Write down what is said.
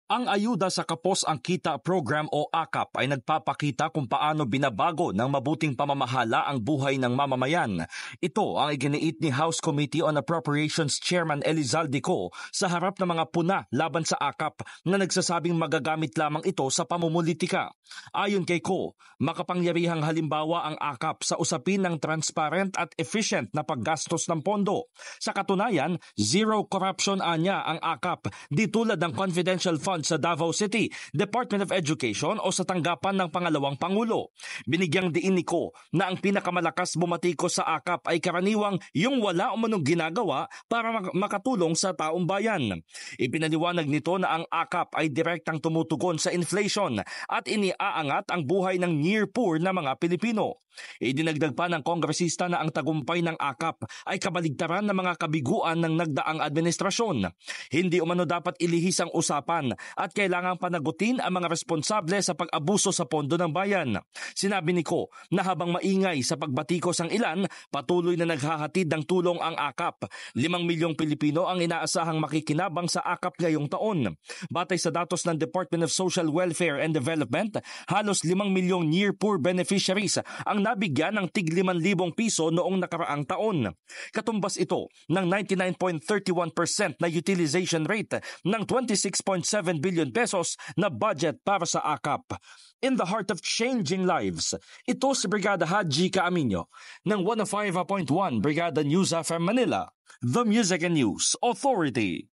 Ang Ayuda sa Kapos ang Kita Program o AKAP ay nagpapakita kung paano binabago ng mabuting pamamahala ang buhay ng mamamayan. Ito ang iginiit ni House Committee on Appropriations Chairman Elizalde Co sa harap ng mga puna laban sa AKAP na nagsasabing magagamit lamang ito sa pamumulitika. Ayon kay Co, makapangyarihang halimbawa ang AKAP sa usapin ng transparent at efficient na paggastos ng pondo. Sa katunayan, zero corruption anya ang AKAP, di tulad ng confidential fund sa Davao City, Department of Education o sa tanggapan ng pangalawang Pangulo. Binigyang diin ni Co na ang pinakamalakas bumatikos sa AKAP ay karaniwang yung wala umanong ginagawa para makatulong sa taong bayan. Ipinaliwanag nito na ang AKAP ay direktang tumutugon sa inflation at iniaangat ang buhay ng near poor na mga Pilipino. Idinagdag pa ng kongresista na ang tagumpay ng AKAP ay kabaligtaran ng mga kabiguan ng nagdaang administrasyon. Hindi umano dapat ilihis ang usapan at kailangang panagutin ang mga responsable sa pag-abuso sa pondo ng bayan. Sinabi ni Co na habang maingay sa pagbatikos ang ilan, patuloy na naghahatid ng tulong ang AKAP. 5 milyong Pilipino ang inaasahang makikinabang sa AKAP ngayong taon. Batay sa datos ng Department of Social Welfare and Development, halos 5 milyong near poor beneficiaries ang nabigyan ng tig 5,000 piso noong nakaraang taon. Katumbas ito ng 99.31% na utilization rate ng 26.7 billion pesos na budget para sa AKAP. In the heart of changing lives, ito si Brigada Haji Caaminio ng 105.1 Brigada News FM Manila, The Music and News Authority.